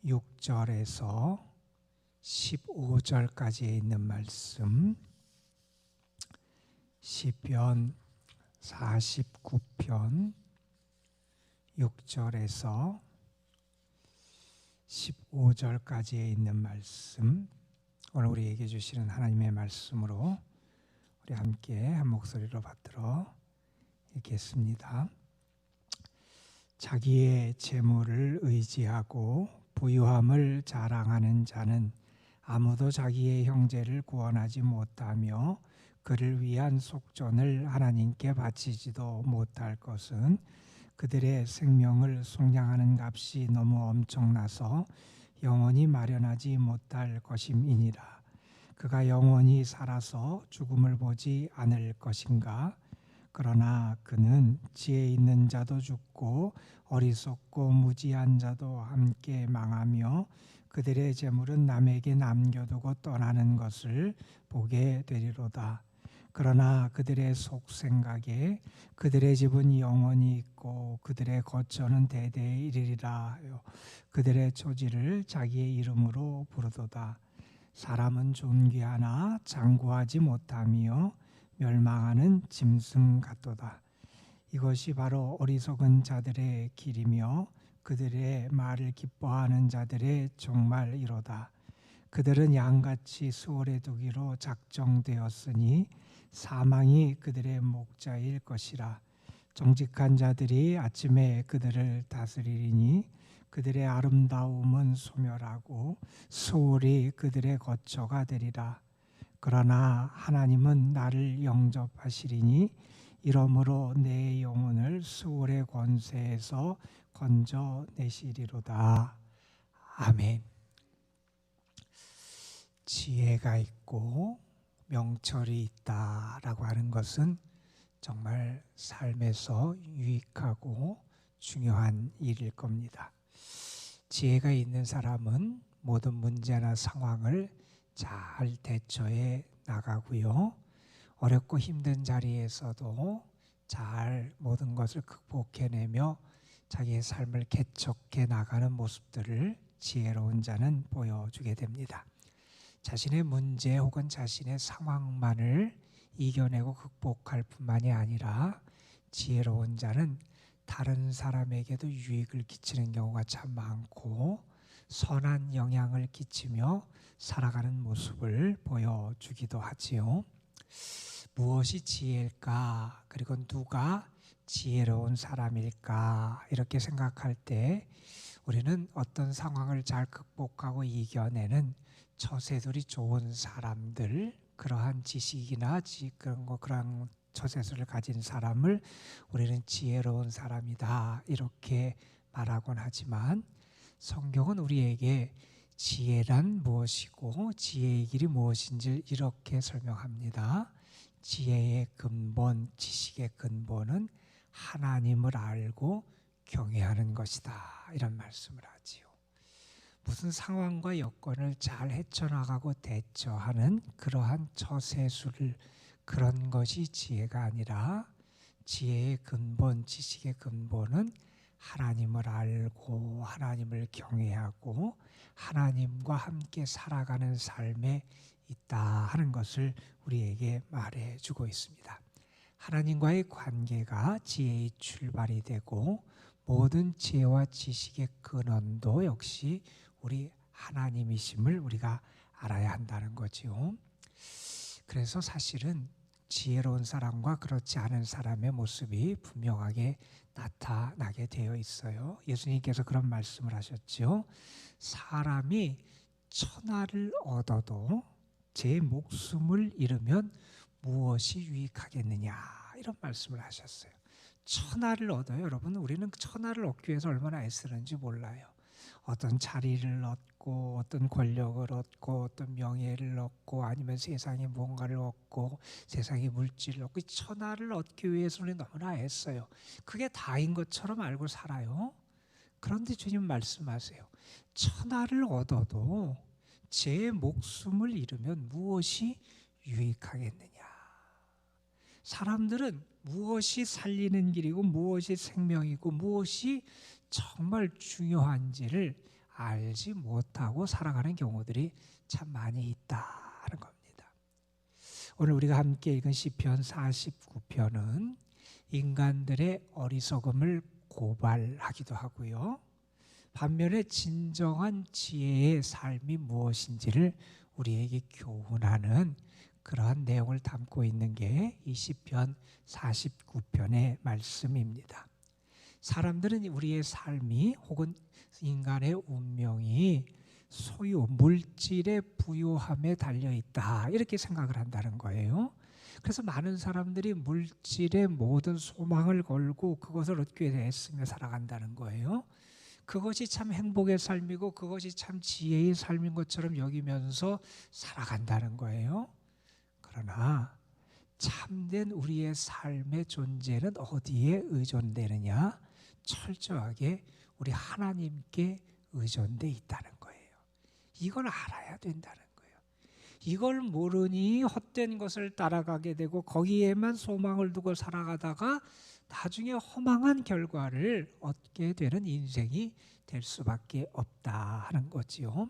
6절에서 15절까지에 있는 말씀, 시편 49편 6절에서 15절까지에 있는 말씀, 오늘 우리에게 주시는 하나님의 말씀으로 우리 함께 한 목소리로 받들어 읽겠습니다. 자기의 재물을 의지하고 부유함을 자랑하는 자는 아무도 자기의 형제를 구원하지 못하며 그를 위한 속전을 하나님께 바치지도 못할 것은 그들의 생명을 속량하는 값이 너무 엄청나서 영원히 마련하지 못할 것임이니라. 그가 영원히 살아서 죽음을 보지 않을 것인가? 그러나 그는 지혜 있는 자도 죽고 어리석고 무지한 자도 함께 망하며 그들의 재물은 남에게 남겨두고 떠나는 것을 보게 되리로다. 그러나 그들의 속생각에 그들의 집은 영원히 있고 그들의 거처는 대대에 이르리라 하여 그들의 초지를 자기의 이름으로 부르도다. 사람은 존귀하나 장구하지 못하며 멸망하는 짐승 같도다. 이것이 바로 어리석은 자들의 길이며 그들의 말을 기뻐하는 자들의 종말이로다. 그들은 양같이 수월에 두기로 작정되었으니 사망이 그들의 목자일 것이라. 정직한 자들이 아침에 그들을 다스리리니 그들의 아름다움은 소멸하고 수월이 그들의 거처가 되리라. 그러나 하나님은 나를 영접하시리니 이러므로 내 영혼을 수월의 권세에서 건져내시리로다. 아멘. 지혜가 있고 명철이 있다라고 하는 것은 정말 삶에서 유익하고 중요한 일일 겁니다. 지혜가 있는 사람은 모든 문제나 상황을 잘 대처해 나가고요. 어렵고 힘든 자리에서도 잘 모든 것을 극복해내며 자기의 삶을 개척해 나가는 모습들을 지혜로운 자는 보여주게 됩니다. 자신의 문제 혹은 자신의 상황만을 이겨내고 극복할 뿐만이 아니라 지혜로운 자는 다른 사람에게도 유익을 끼치는 경우가 참 많고 선한 영향을 끼치며 살아가는 모습을 보여주기도 하지요. 무엇이 지혜일까? 그리고 누가 지혜로운 사람일까? 이렇게 생각할 때 우리는 어떤 상황을 잘 극복하고 이겨내는 처세술이 좋은 사람들, 그러한 지식이나 그런 처세술을 가진 사람을 우리는 지혜로운 사람이다 이렇게 말하곤 하지만 성경은 우리에게 지혜란 무엇이고 지혜의 길이 무엇인지 이렇게 설명합니다. 지혜의 근본, 지식의 근본은 하나님을 알고 경외하는 것이다 이런 말씀을 하지요. 무슨 상황과 여건을 잘 헤쳐나가고 대처하는 그러한 처세술, 그런 것이 지혜가 아니라 지혜의 근본, 지식의 근본은 하나님을 알고 하나님을 경외하고 하나님과 함께 살아가는 삶에 있다 하는 것을 우리에게 말해주고 있습니다. 하나님과의 관계가 지혜의 출발이 되고 모든 지혜와 지식의 근원도 역시 우리 하나님이심을 우리가 알아야 한다는 거지요. 그래서 사실은 지혜로운 사람과 그렇지 않은 사람의 모습이 분명하게 나타나게 되어 있어요. 예수님께서 그런 말씀을 하셨죠. 사람이 천하를 얻어도 제 목숨을 잃으면 무엇이 유익하겠느냐 이런 말씀을 하셨어요. 천하를 얻어요. 여러분, 우리는 천하를 얻기 위해서 얼마나 애쓰는지 몰라요. 어떤 자리를 얻고 어떤 권력을 얻고 어떤 명예를 얻고 아니면 세상에 무언가를 얻고 세상의 물질을 얻고 천하를 얻기 위해서는 너무나 애써요. 그게 다인 것처럼 알고 살아요. 그런데 주님 말씀하세요. 천하를 얻어도 제 목숨을 잃으면 무엇이 유익하겠느냐. 사람들은 무엇이 살리는 길이고 무엇이 생명이고 무엇이 정말 중요한지를 알지 못하고 살아가는 경우들이 참 많이 있다는 겁니다. 오늘 우리가 함께 읽은 시편 49편은 인간들의 어리석음을 고발하기도 하고요. 반면에 진정한 지혜의 삶이 무엇인지를 우리에게 교훈하는 그러한 내용을 담고 있는 게 이 시편 49편의 말씀입니다. 사람들은 우리의 삶이 혹은 인간의 운명이 소유 물질의 부요함에 달려있다 이렇게 생각을 한다는 거예요. 그래서 많은 사람들이 물질의 모든 소망을 걸고 그것을 얻기 위해 애쓰며 살아간다는 거예요. 그것이 참 행복의 삶이고 그것이 참 지혜의 삶인 것처럼 여기면서 살아간다는 거예요. 그러나 참된 우리의 삶의 존재는 어디에 의존되느냐? 철저하게 우리 하나님께 의존돼 있다는 거예요. 이걸 알아야 된다는 거예요. 이걸 모르니 헛된 것을 따라가게 되고 거기에만 소망을 두고 살아가다가 나중에 허망한 결과를 얻게 되는 인생이 될 수밖에 없다 하는 거지요.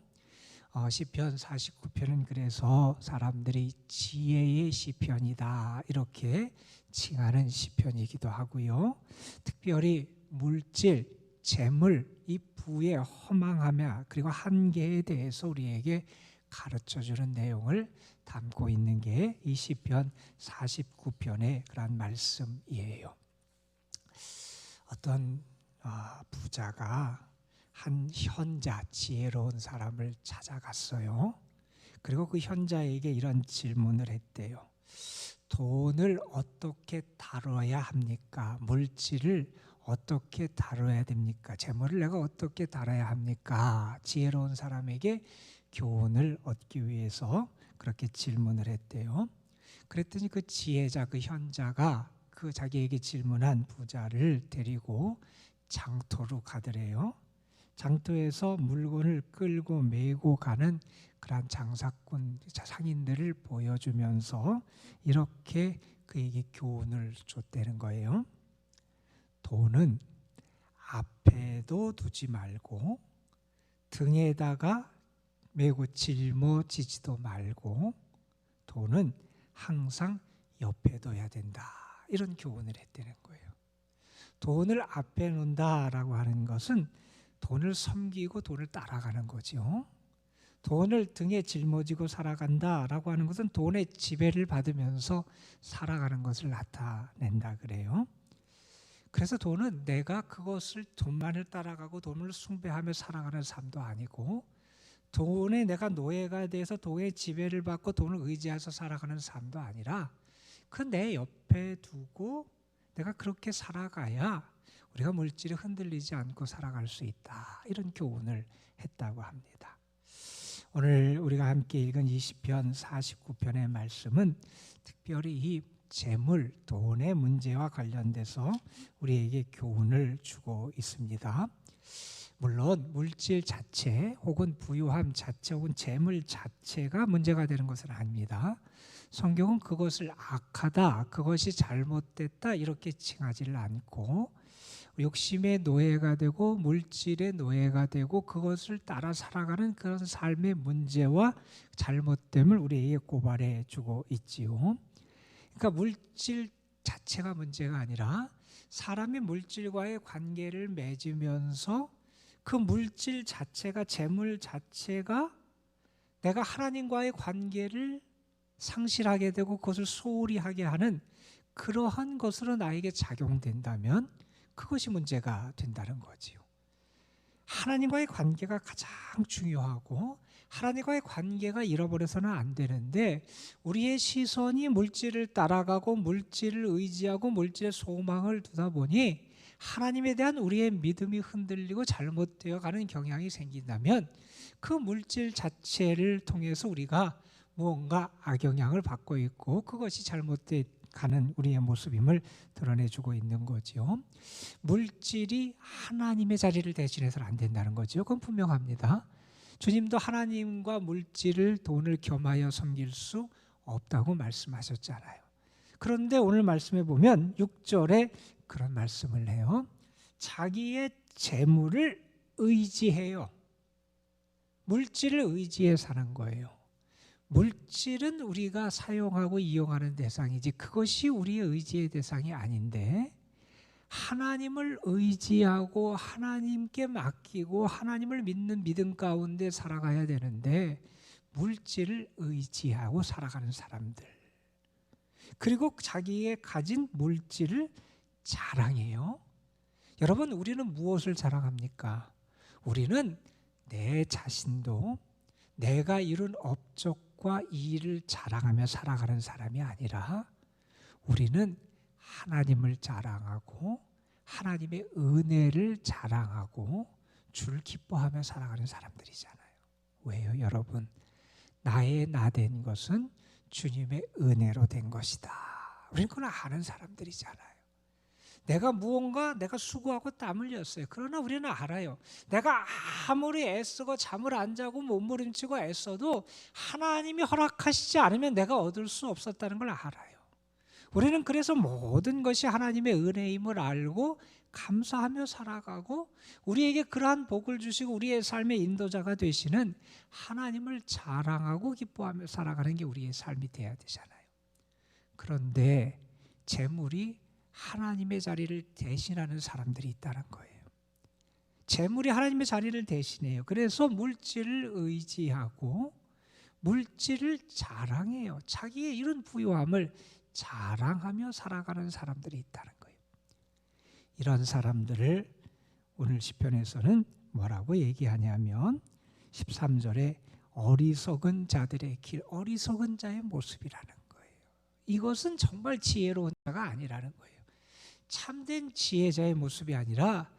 시편 49편은 그래서 사람들이 지혜의 시편이다 이렇게 칭하는 시편이기도 하고요. 특별히 물질, 재물, 이 부의 허망함 그리고 한계에 대해서 우리에게 가르쳐주는 내용을 담고 있는 게 이 시편 49편의 그런 말씀이에요. 어떤 부자가 한 현자, 지혜로운 사람을 찾아갔어요. 그리고 그 현자에게 이런 질문을 했대요. 돈을 어떻게 다뤄야 합니까? 물질을 어떻게 다뤄야 됩니까? 재물을 내가 어떻게 다뤄야 합니까? 지혜로운 사람에게 교훈을 얻기 위해서 그렇게 질문을 했대요. 그랬더니 그 지혜자, 그 현자가 그 자기에게 질문한 부자를 데리고 장터로 가더래요. 장터에서 물건을 끌고 메고 가는 그런 장사꾼, 상인들을 보여주면서 이렇게 그에게 교훈을 줬다는 거예요. 돈은 앞에도 두지 말고 등에다가 메고 짊어지지도 말고 돈은 항상 옆에 둬야 된다. 이런 교훈을 했다는 거예요. 돈을 앞에 놓는다라고 하는 것은 돈을 섬기고 돈을 따라가는 거죠. 돈을 등에 짊어지고 살아간다라고 하는 것은 돈의 지배를 받으면서 살아가는 것을 나타낸다 그래요. 그래서 돈은 내가 그것을 돈만을 따라가고 돈을 숭배하며 살아가는 삶도 아니고 돈에 내가 노예가 돼서 돈의 지배를 받고 돈을 의지해서 살아가는 삶도 아니라 그 내 옆에 두고 내가 그렇게 살아가야 우리가 물질에 흔들리지 않고 살아갈 수 있다. 이런 교훈을 했다고 합니다. 오늘 우리가 함께 읽은 이 시편 49편의 말씀은 특별히 이 재물, 돈의 문제와 관련돼서 우리에게 교훈을 주고 있습니다. 물론 물질 자체 혹은 부유함 자체 혹은 재물 자체가 문제가 되는 것은 아닙니다. 성경은 그것을 악하다, 그것이 잘못됐다 이렇게 칭하지를 않고 욕심의 노예가 되고 물질의 노예가 되고 그것을 따라 살아가는 그런 삶의 문제와 잘못됨을 우리에게 고발해 주고 있지요. 그러니까 물질 자체가 문제가 아니라 사람이 물질과의 관계를 맺으면서 그 물질 자체가, 재물 자체가 내가 하나님과의 관계를 상실하게 되고 그것을 소홀히 하게 하는 그러한 것으로 나에게 작용된다면 그것이 문제가 된다는 거지요. 하나님과의 관계가 가장 중요하고 하나님과의 관계가 잃어버려서는 안 되는데 우리의 시선이 물질을 따라가고 물질을 의지하고 물질의 소망을 두다 보니 하나님에 대한 우리의 믿음이 흔들리고 잘못되어 가는 경향이 생긴다면 그 물질 자체를 통해서 우리가 무언가 악영향을 받고 있고 그것이 잘못되어 가는 우리의 모습임을 드러내주고 있는 거죠. 물질이 하나님의 자리를 대신해서는 안 된다는 거죠. 그건 분명합니다. 주님도 하나님과 물질을 돈을 겸하여 섬길 수 없다고 말씀하셨잖아요. 그런데 오늘 말씀에 보면 6절에 그런 말씀을 해요. 자기의 재물을 의지해요. 물질을 의지해 사는 거예요. 물질은 우리가 사용하고 이용하는 대상이지 그것이 우리의 의지의 대상이 아닌데, 하나님을 의지하고 하나님께 맡기고 하나님을 믿는 믿음 가운데 살아가야 되는데 물질을 의지하고 살아가는 사람들, 그리고 자기의 가진 물질을 자랑해요. 여러분, 우리는 무엇을 자랑합니까? 우리는 내 자신도 내가 이룬 업적과 일을 자랑하며 살아가는 사람이 아니라 우리는 하나님을 자랑하고 하나님의 은혜를 자랑하고 주를 기뻐하며 살아가는 사람들이잖아요. 왜요, 여러분? 나의 나 된 것은 주님의 은혜로 된 것이다. 우리는 그걸 아는 사람들이잖아요. 내가 수고하고 땀 흘렸어요. 그러나 우리는 알아요. 내가 아무리 애쓰고 잠을 안 자고 몸부림치고 애써도 하나님이 허락하시지 않으면 내가 얻을 수 없었다는 걸 알아요. 우리는 그래서 모든 것이 하나님의 은혜임을 알고 감사하며 살아가고, 우리에게 그러한 복을 주시고 우리의 삶의 인도자가 되시는 하나님을 자랑하고 기뻐하며 살아가는 게 우리의 삶이 돼야 되잖아요. 그런데 재물이 하나님의 자리를 대신하는 사람들이 있다는 거예요. 재물이 하나님의 자리를 대신해요. 그래서 물질을 의지하고 물질을 자랑해요. 자기의 이런 부유함을 자랑하며 살아가는 사람들이 있다는 거예요. 이런 사람들을 오늘 시편에서는 뭐라고 얘기하냐면 13절에 어리석은 자들의 길, 어리석은 자의 모습이라는 거예요. 이것은 정말 지혜로운 자가 아니라는 거예요. 참된 지혜자의 모습이 아니라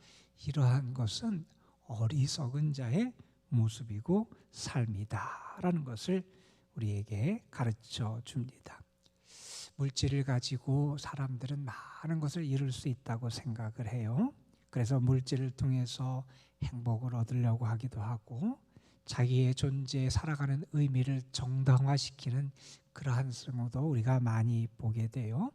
이러한 것은 어리석은 자의 모습이고 삶이다라는 것을 우리에게 가르쳐 줍니다. 물질을 가지고 사람들은 많은 것을 이룰 수 있다고 생각을 해요. 그래서 물질을 통해서 행복을 얻으려고 하기도 하고 자기의 존재에 살아가는 의미를 정당화시키는 그러한 경우도 우리가 많이 보게 돼요.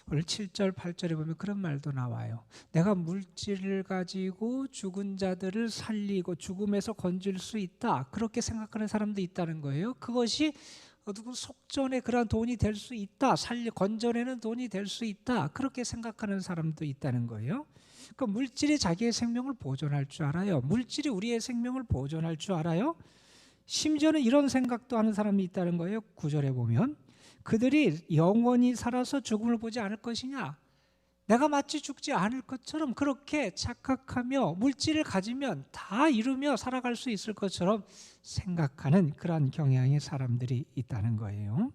오늘 7절, 8절에 보면 그런 말도 나와요. 내가 물질을 가지고 죽은 자들을 살리고 죽음에서 건질 수 있다. 그렇게 생각하는 사람도 있다는 거예요. 그것이 누구 속전에 그런 돈이 될 수 있다. 건져내는 돈이 될 수 있다. 그렇게 생각하는 사람도 있다는 거예요. 그 물질이 자기의 생명을 보존할 줄 알아요. 물질이 우리의 생명을 보존할 줄 알아요. 심지어는 이런 생각도 하는 사람이 있다는 거예요. 9절에 보면 그들이 영원히 살아서 죽음을 보지 않을 것이냐, 내가 마치 죽지 않을 것처럼 그렇게 착각하며 물질을 가지면 다 이루며 살아갈 수 있을 것처럼 생각하는 그러한 경향의 사람들이 있다는 거예요.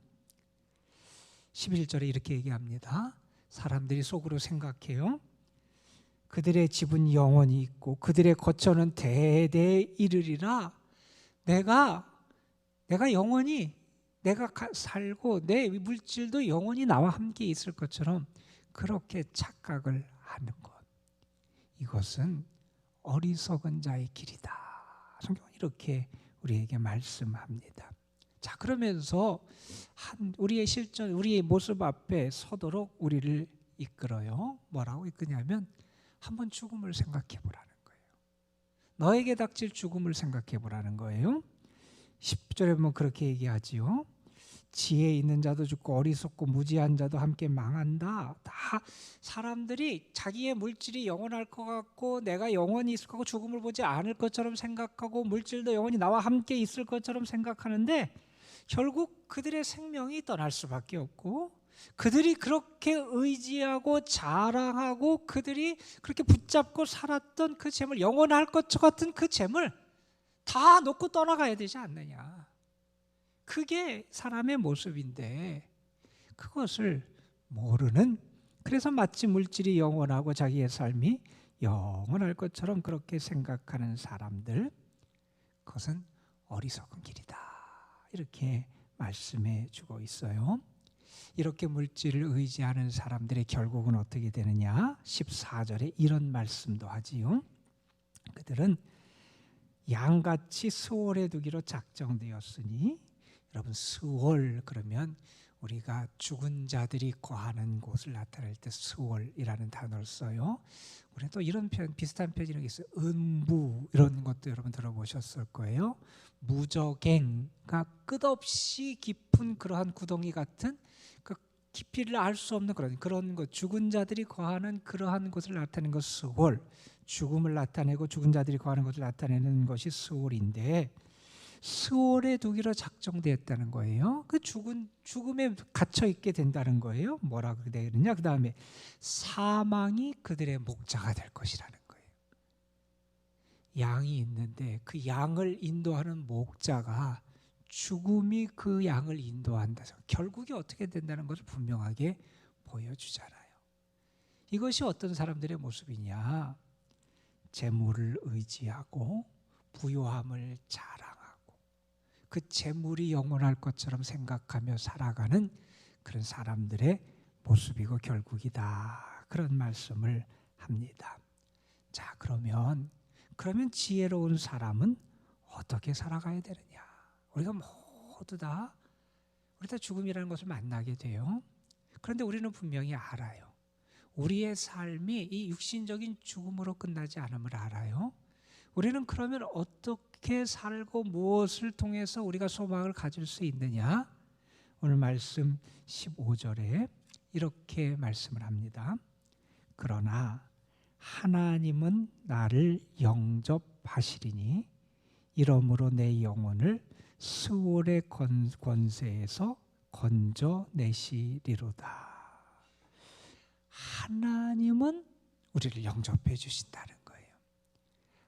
11절에 이렇게 얘기합니다. 사람들이 속으로 생각해요. 그들의 집은 영원히 있고 그들의 거처는 대대에 이르리라. 내가 영원히 내가 살고 내 물질도 영원히 나와 함께 있을 것처럼 그렇게 착각을 하는 것, 이것은 어리석은 자의 길이다. 성경은 이렇게 우리에게 말씀합니다. 자, 그러면서 우리의 실존, 우리의 모습 앞에 서도록 우리를 이끌어요. 뭐라고 이끄냐면 한번 죽음을 생각해 보라는 거예요. 너에게 닥칠 죽음을 생각해 보라는 거예요. 10절에 보면 그렇게 얘기하지요. 지혜 있는 자도 죽고 어리석고 무지한 자도 함께 망한다. 다 사람들이 자기의 물질이 영원할 것 같고 내가 영원히 있을 거고 죽음을 보지 않을 것처럼 생각하고 물질도 영원히 나와 함께 있을 것처럼 생각하는데 결국 그들의 생명이 떠날 수밖에 없고, 그들이 그렇게 의지하고 자랑하고 그들이 그렇게 붙잡고 살았던 그 재물, 영원할 것 같은 그 재물 다 놓고 떠나가야 되지 않느냐. 그게 사람의 모습인데 그것을 모르는, 그래서 마치 물질이 영원하고 자기의 삶이 영원할 것처럼 그렇게 생각하는 사람들, 그것은 어리석은 길이다. 이렇게 말씀해 주고 있어요. 이렇게 물질을 의지하는 사람들의 결국은 어떻게 되느냐? 14절에 이런 말씀도 하지요. 그들은 양같이 수월해 두기로 작정되었으니, 여러분 수월 그러면 우리가 죽은 자들이 거하는 곳을 나타낼 때 스월이라는 단어를 써요. 우리는 또 이런 표현, 비슷한 표현이 있어요. 은부, 이런 것도 여러분 들어보셨을 거예요. 무저갱, 그러니까 끝없이 깊은 그러한 구덩이 같은 그 깊이를 알 수 없는 그런 것, 죽은 자들이 거하는 그러한 곳을 나타내는 것 스월, 죽음을 나타내고 죽은 자들이 거하는 곳을 나타내는 것이 스월인데, 스월의 두기로 작정되었다는 거예요. 그 죽음에 갇혀 있게 된다는 거예요. 뭐라고 되느냐? 그 다음에 사망이 그들의 목자가 될 것이라는 거예요. 양이 있는데 그 양을 인도하는 목자가 죽음이 그 양을 인도한다. 결국이 어떻게 된다는 것을 분명하게 보여주잖아요. 이것이 어떤 사람들의 모습이냐? 재물을 의지하고 부요함을 자랑하고 그 재물이 영원할 것처럼 생각하며 살아가는 그런 사람들의 모습이고 결국이다. 그런 말씀을 합니다. 자, 그러면 지혜로운 사람은 어떻게 살아가야 되느냐? 우리가 모두 다 죽음이라는 것을 만나게 돼요. 그런데 우리는 분명히 알아요. 우리의 삶이 이 육신적인 죽음으로 끝나지 않음을 알아요. 우리는 그러면 어떻게 살고 무엇을 통해서 우리가 소망을 가질 수 있느냐? 오늘 말씀 15절에 이렇게 말씀을 합니다. 그러나 하나님은 나를 영접하시리니 이러므로 내 영혼을 스올의 권세에서 건져내시리로다. 하나님은 우리를 영접해 주신다는 거예요.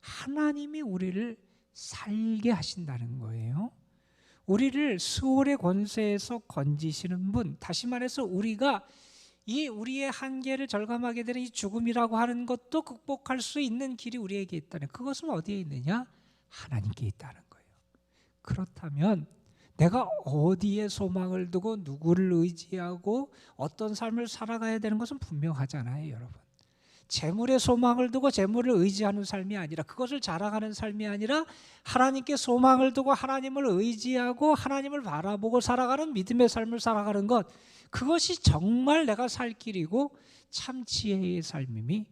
하나님이 우리를 살게 하신다는 거예요. 우리를 스올의 권세에서 건지시는 분, 다시 말해서 우리가 이 우리의 한계를 절감하게 되는 이 죽음이라고 하는 것도 극복할 수 있는 길이 우리에게 있다는, 그것은 어디에 있느냐? 하나님께 있다는 거예요. 그렇다면 내가 어디에 소망을 두고 누구를 의지하고 어떤 삶을 살아가야 되는 것은 분명하잖아요, 여러분. 재물에 소망을 두고 재물을 의지하는 삶이 아니라, 그것을 자랑하는 삶이 아니라 하나님께 소망을 두고 하나님을 의지하고 하나님을 바라보고 살아가는 믿음의 삶을 살아가는 것, 그것이 정말 내가 살 길이고 참 지혜의 삶임이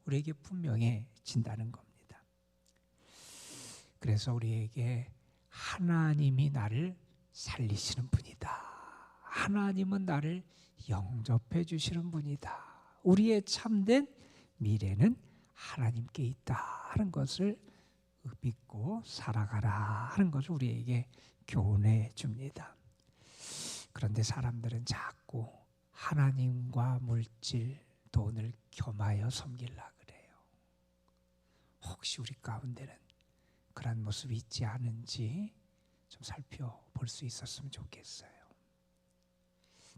우리에게 분명해진다는 겁니다. 그래서 우리에게 하나님이 나를 살리시는 분이다. 하나님은 나를 영접해 주시는 분이다. 우리의 참된 미래는 하나님께 있다 하는 것을 믿고 살아가라 하는 것을 우리에게 교훈해 줍니다. 그런데 사람들은 자꾸 하나님과 물질, 돈을 겸하여 섬기려고 그래요. 혹시 우리 가운데는 그런 모습이 있지 않은지 좀 살펴볼 수 있었으면 좋겠어요.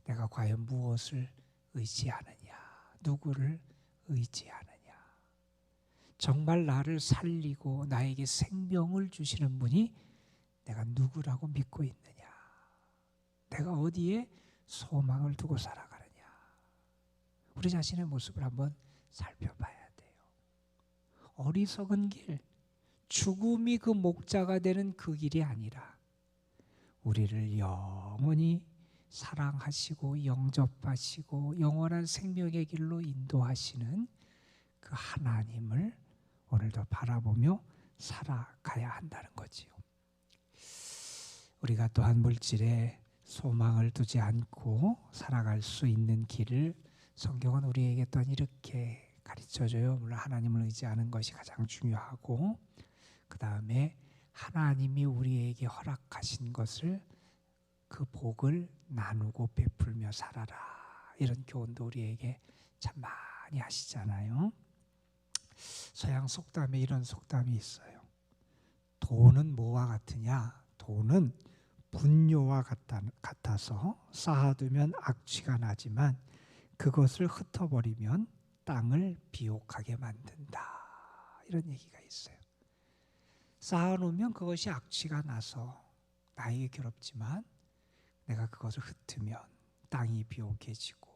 내가 과연 무엇을 의지하느냐? 누구를 의지하느냐? 정말 나를 살리고 나에게 생명을 주시는 분이 내가 누구라고 믿고 있느냐? 내가 어디에 소망을 두고 살아가느냐? 우리 자신의 모습을 한번 살펴봐야 돼요. 어리석은 길, 죽음이 그 목자가 되는 그 길이 아니라 우리를 영원히 사랑하시고 영접하시고 영원한 생명의 길로 인도하시는 그 하나님을 오늘도 바라보며 살아가야 한다는 거지요. 우리가 또한 물질에 소망을 두지 않고 살아갈 수 있는 길을 성경은 우리에게 또한 이렇게 가르쳐줘요. 물론 하나님을 의지하는 것이 가장 중요하고, 그 다음에 하나님이 우리에게 허락하신 것을, 그 복을 나누고 베풀며 살아라, 이런 교훈도 우리에게 참 많이 하시잖아요. 서양 속담에 이런 속담이 있어요. 돈은 뭐와 같으냐? 돈은 분뇨와 같아서 쌓아두면 악취가 나지만 그것을 흩어버리면 땅을 비옥하게 만든다, 이런 얘기가 있어요. 쌓아놓으면 그것이 악취가 나서 나에게 괴롭지만 내가 그것을 흩으면 땅이 비옥해지고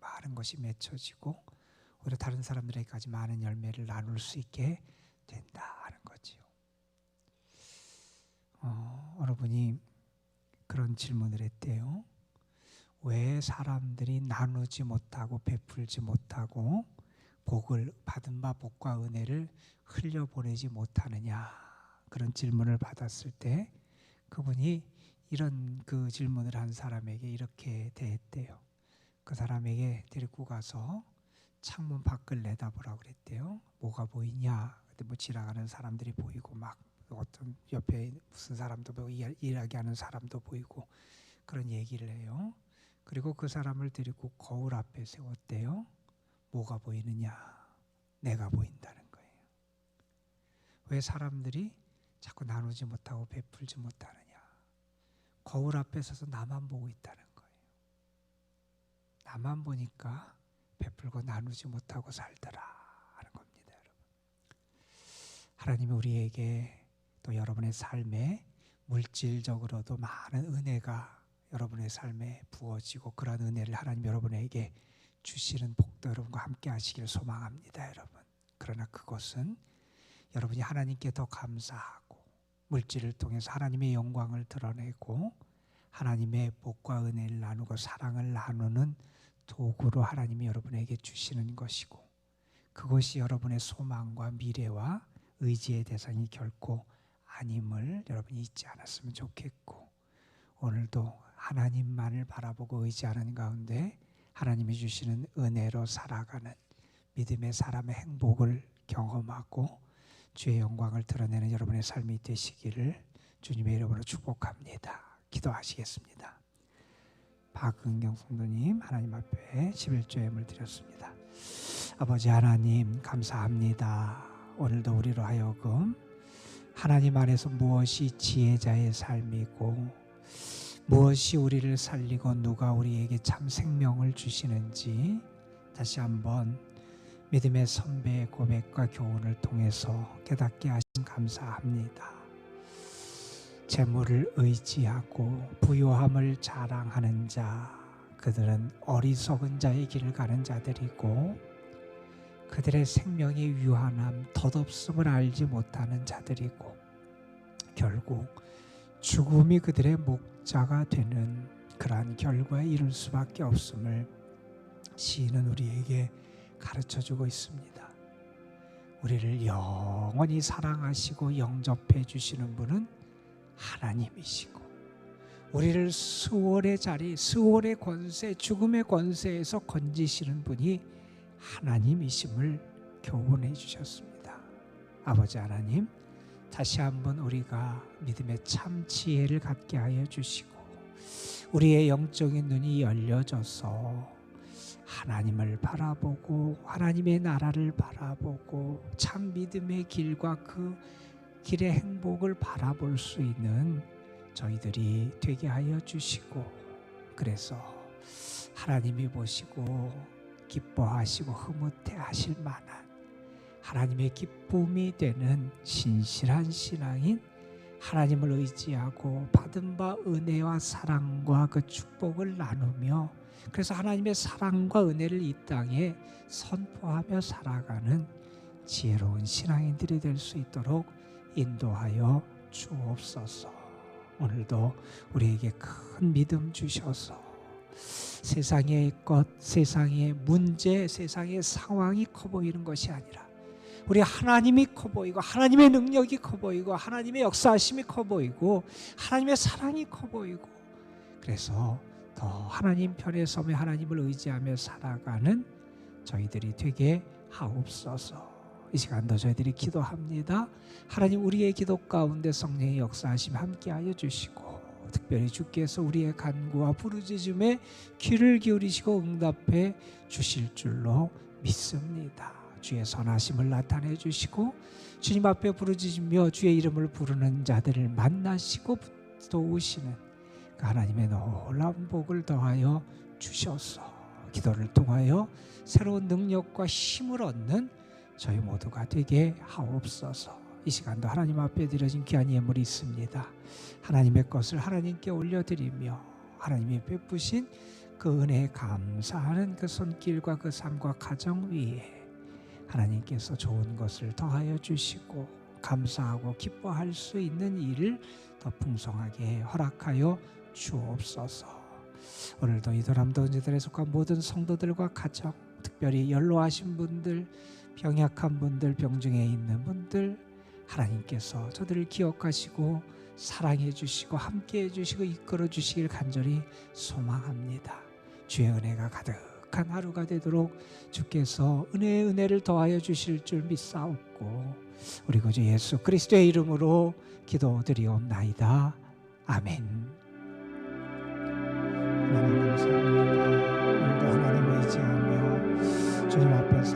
많은 것이 맺혀지고 오히려 다른 사람들에게까지 많은 열매를 나눌 수 있게 된다 하는 거지요. 어느 분이 그런 질문을 했대요. 왜 사람들이 나누지 못하고 베풀지 못하고 복을 받은 바 복과 은혜를 흘려보내지 못하느냐, 그런 질문을 받았을 때 그분이 이런 그 질문을 한 사람에게 이렇게 대했대요. 그 사람에게 데리고 가서 창문 밖을 내다보라고 그랬대요. 뭐가 보이냐? 근데 뭐 지나가는 사람들이 보이고 막 어떤 옆에 무슨 사람도 보이고 이야기하는 사람도 보이고 그런 얘기를 해요. 그리고 그 사람을 데리고 거울 앞에 세웠대요. 뭐가 보이느냐? 내가 보인다는 거예요. 왜 사람들이 자꾸 나누지 못하고 베풀지 못하느냐? 거울 앞에 서서 나만 보고 있다는 거예요. 나만 보니까 베풀고 나누지 못하고 살더라 하는 겁니다, 여러분. 하나님이 우리에게 또 여러분의 삶에 물질적으로도 많은 은혜가 여러분의 삶에 부어지고 그러한 은혜를 하나님 여러분에게 주시는 복도 여러분과 함께 하시기를 소망합니다, 여러분. 그러나 그것은 여러분이 하나님께 더 감사하고 물질을 통해서 하나님의 영광을 드러내고 하나님의 복과 은혜를 나누고 사랑을 나누는 도구로 하나님이 여러분에게 주시는 것이고, 그것이 여러분의 소망과 미래와 의지의 대상이 결코 아님을 여러분이 잊지 않았으면 좋겠고, 오늘도 하나님만을 바라보고 의지하는 가운데 하나님이 주시는 은혜로 살아가는 믿음의 사람의 행복을 경험하고 주의 영광을 드러내는 여러분의 삶이 되시기를 주님의 이름으로 축복합니다. 기도하시겠습니다. 박은경 성도님, 하나님 앞에 11조 예물 드렸습니다. 아버지 하나님 감사합니다. 오늘도 우리로 하여금 하나님 안에서 무엇이 지혜자의 삶이고 무엇이 우리를 살리고 누가 우리에게 참 생명을 주시는지 다시 한번 믿음의 선배의 고백과 교훈을 통해서 깨닫게 하신 감사합니다. 재물을 의지하고 부요함을 자랑하는 자, 그들은 어리석은 자의 길을 가는 자들이고 그들의 생명의 유한함, 덧없음을 알지 못하는 자들이고 결국 죽음이 그들의 목자가 되는 그러한 결과에 이를 수밖에 없음을 시인은 우리에게 가르쳐주고 있습니다. 우리를 영원히 사랑하시고 영접해 주시는 분은 하나님이시고 우리를 수월의 자리, 수월의 권세, 죽음의 권세에서 건지시는 분이 하나님이심을 교훈해 주셨습니다. 아버지 하나님, 다시 한번 우리가 믿음의 참 지혜를 갖게 하여 주시고 우리의 영적인 눈이 열려져서 하나님을 바라보고 하나님의 나라를 바라보고 참 믿음의 길과 그 길의 행복을 바라볼 수 있는 저희들이 되게 하여 주시고, 그래서 하나님이 보시고 기뻐하시고 흐뭇해 하실 만한 하나님의 기쁨이 되는 신실한 신앙인, 하나님을 의지하고 받은 바 은혜와 사랑과 그 축복을 나누며 그래서 하나님의 사랑과 은혜를 이 땅에 선포하며 살아가는 지혜로운 신앙인들이 될 수 있도록 인도하여 주옵소서. 오늘도 우리에게 큰 믿음 주셔서 세상의 것, 세상의 문제, 세상의 상황이 커 보이는 것이 아니라 우리 하나님이 커 보이고 하나님의 능력이 커 보이고 하나님의 역사하심이 커 보이고 하나님의 사랑이 커 보이고, 그래서 더 하나님 편에 서며 하나님을 의지하며 살아가는 저희들이 되게 하옵소서. 이 시간도 저희들이 기도합니다. 하나님, 우리의 기도 가운데 성령의 역사하심 함께하여 주시고 특별히 주께서 우리의 간구와 부르짖음에 귀를 기울이시고 응답해 주실 줄로 믿습니다. 주의 선하심을 나타내 주시고 주님 앞에 부르짖으며 주의 이름을 부르는 자들을 만나시고 도우시는 그 하나님의 놀라운 복을 더하여 주셔서 기도를 통하여 새로운 능력과 힘을 얻는 저희 모두가 되게 하옵소서. 이 시간도 하나님 앞에 드려진 귀한 예물이 있습니다. 하나님의 것을 하나님께 올려드리며 하나님이 베푸신 그 은혜에 감사하는 그 손길과 그 삶과 가정 위에 하나님께서 좋은 것을 더하여 주시고 감사하고 기뻐할 수 있는 일을 더 풍성하게 허락하여 주옵소서. 오늘도 이 도남동지들에 속한 모든 성도들과 가정, 특별히 연로하신 분들, 병약한 분들, 병중에 있는 분들, 하나님께서 저들을 기억하시고 사랑해 주시고 함께 해 주시고 이끌어 주시길 간절히 소망합니다. 주의 은혜가 가득한 하루가 되도록 주께서 은혜에 은혜를 더하여 주실 줄 믿사옵고 우리 구주 예수 그리스도의 이름으로 기도드리옵나이다. 아멘. 하나님 감사합니다. 오늘도 하나님을 의지하며 주님 앞에서